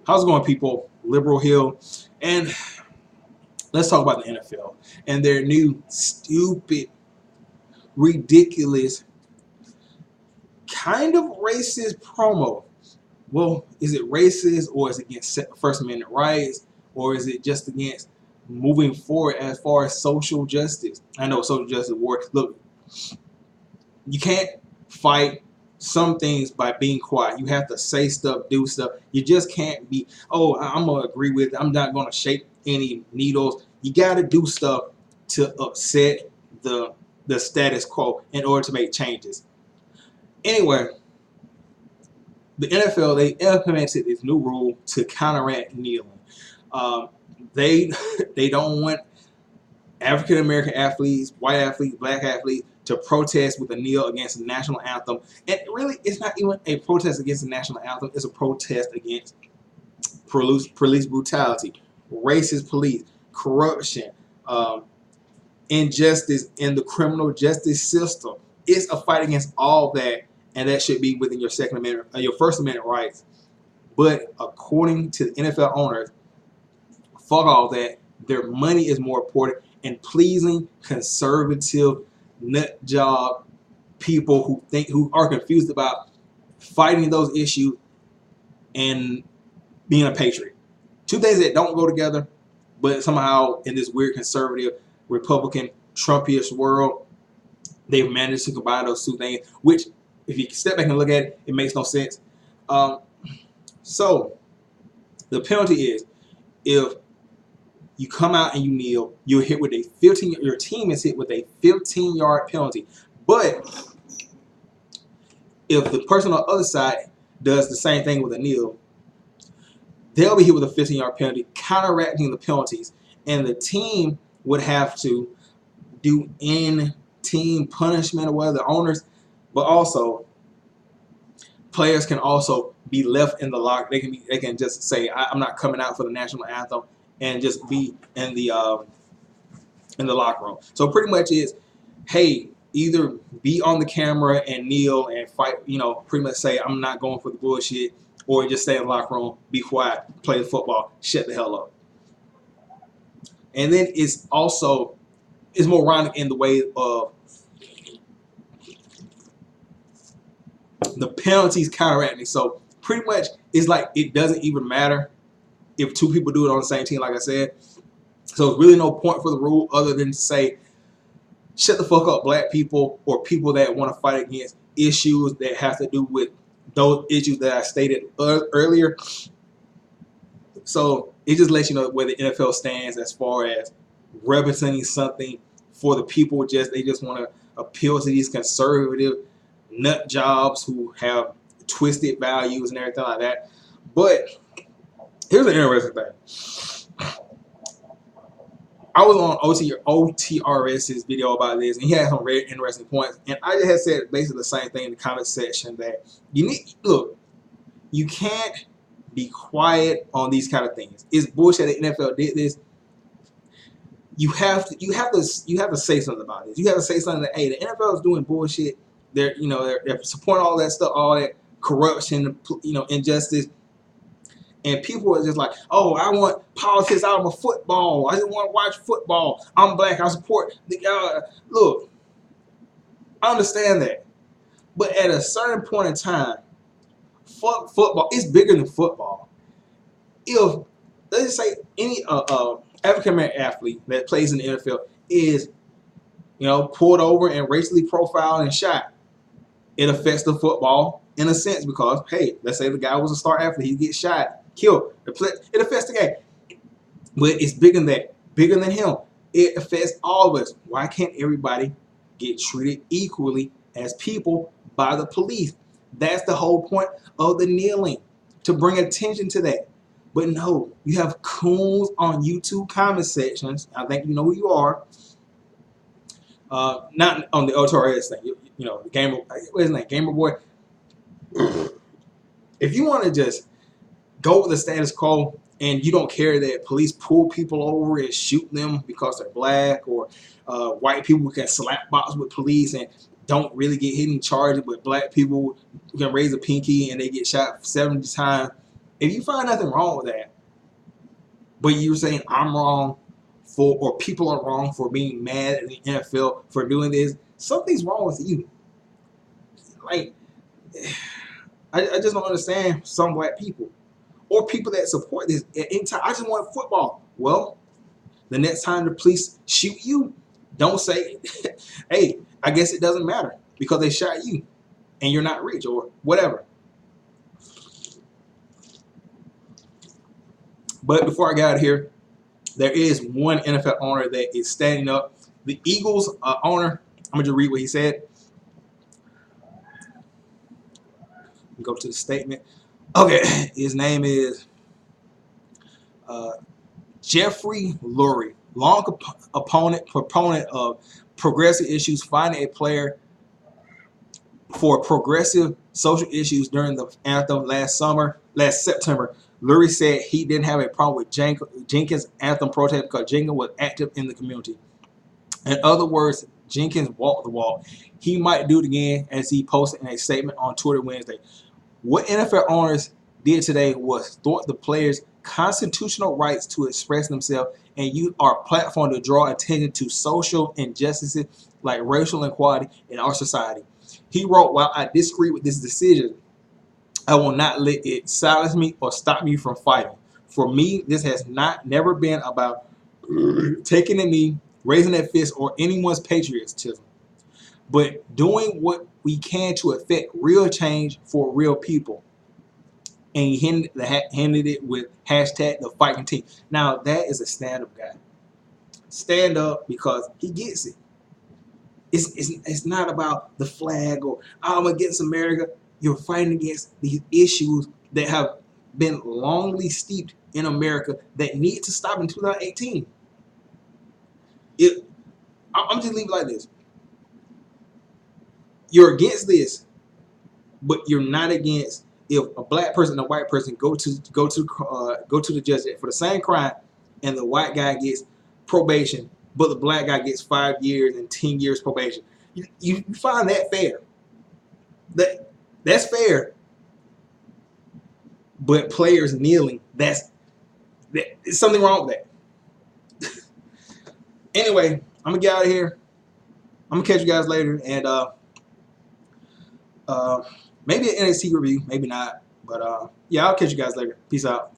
How's it going, people? Liberal Hill. And let's talk about the NFL and their new stupid, ridiculous, kind of racist promo. Well, is it racist, or is it against First Amendment rights, or is it just against moving forward as far as social justice? I know social justice war. Look, you can't fight some things by being quiet. You have to say stuff, do stuff. You just can't be, oh, I'm going to agree with it. I'm not going to shake any needles. You got to do stuff to upset the status quo in order to make changes. Anyway, the NFL, they implemented this new rule to counteract kneeling. They don't want African American athletes, white athletes, black athletes to protest with a kneel against the national anthem. And really, it's not even a protest against the national anthem. It's a protest against police brutality, racist police, corruption, injustice in the criminal justice system. It's a fight against all that, and that should be within your Second Amendment, your First Amendment rights. But according to the NFL owners, fuck all that. Their money is more important, and pleasing conservative nut job people who are confused about fighting those issues and being a patriot. Two things that don't go together, but somehow in this weird conservative, Republican, Trumpish world, they've managed to combine those two things, which, if you step back and look at it, it makes no sense. So the penalty is, if you come out and you kneel, you're hit with a 15. Your team is hit with a 15-yard penalty. But if the person on the other side does the same thing with a kneel, they'll be hit with a 15-yard penalty, counteracting the penalties, and the team would have to do in-team punishment or whatever, the owners, but also players can also be left in the locker. They can just say, I'm not coming out for the national anthem, and just be in the locker room. So pretty much is, hey, either be on the camera and kneel and fight, pretty much say, I'm not going for the bullshit, or just stay in the locker room, be quiet, play the football, shut the hell up. And then it's more ironic in the way of the penalties counteracting. So pretty much it's like it doesn't even matter if two people do it on the same team, like I said. So there's really no point for the rule other than to say, shut the fuck up, black people, or people that want to fight against issues that have to do with those issues that I stated earlier. So it just lets you know where the NFL stands as far as representing something for the people. They just want to appeal to these conservative nut jobs who have twisted values and everything like that. But here's an interesting thing. I was on OTRS's video about this, and he had some very interesting points. And I just had said basically the same thing in the comment section, that you can't be quiet on these kind of things. It's bullshit that the NFL did this. You have to say something about this. You have to say something that, hey, the NFL is doing bullshit. They're supporting all that stuff, all that corruption, injustice. And people are just like, oh, I want politics out of my football. I just want to watch football. I'm black. I support the look. I understand that, but at a certain point in time, fuck football. It's bigger than football. If let's just say any African American athlete that plays in the NFL is, pulled over and racially profiled and shot, it affects the football in a sense because, hey, let's say the guy was a star athlete, he gets shot, killed. It affects the game. But it's bigger than that, bigger than him. It affects all of us. Why can't everybody get treated equally as people by the police? That's the whole point of the kneeling, to bring attention to that. But no, you have coons on YouTube comment sections. I think you know who you are. Not on the OTRS thing. The gamer. What is his name? Gamer Boy. If you want to just go with the status quo and you don't care that police pull people over and shoot them because they're black, or white people can slap box with police and don't really get hit in charges, but black people can raise a pinky and they get shot 70 times, If you find nothing wrong with that, but you're saying I'm wrong for, or people are wrong for being mad at the NFL for doing this, something's wrong with you. Like, I just don't understand some black people or people that support this. At any time, I just want football. Well, the next time the police shoot you, don't say, hey, I guess it doesn't matter because they shot you and you're not rich or whatever. But before I get out of here, there is one NFL owner that is standing up. The Eagles owner, I'm going to just read what he said. Go to the statement. Okay, his name is Jeffrey Lurie, long proponent of progressive issues, finding a player for progressive social issues during the anthem last September. Lurie said he didn't have a problem with Jenkins' anthem protest because Jenkins was active in the community. In other words, Jenkins walked the walk. He might do it again, as he posted in a statement on Twitter Wednesday. What NFL owners did today was thwart the players' constitutional rights to express themselves and use our platform to draw attention to social injustices like racial inequality in our society. He wrote, while I disagree with this decision, I will not let it silence me or stop me from fighting. For me, this has never been about taking a knee, raising a fist, or anyone's patriotism, but doing what we can to affect real change for real people. And he ended it with hashtag the fighting team. Now, that is a stand-up guy. Stand up because he gets it. It's not about the flag or I'm against America. You're fighting against these issues that have been longly steeped in America that need to stop in 2018. I'm just leaving it like this. You're against this, but you're not against if a black person and a white person go to the judge for the same crime, and the white guy gets probation, but the black guy gets 5 years and 10 years probation. You find that fair? That's fair. But players kneeling, there's something wrong with that. Anyway, I'm gonna get out of here. I'm gonna catch you guys later, and maybe an NXT review, maybe not, but yeah, I'll catch you guys later. Peace out.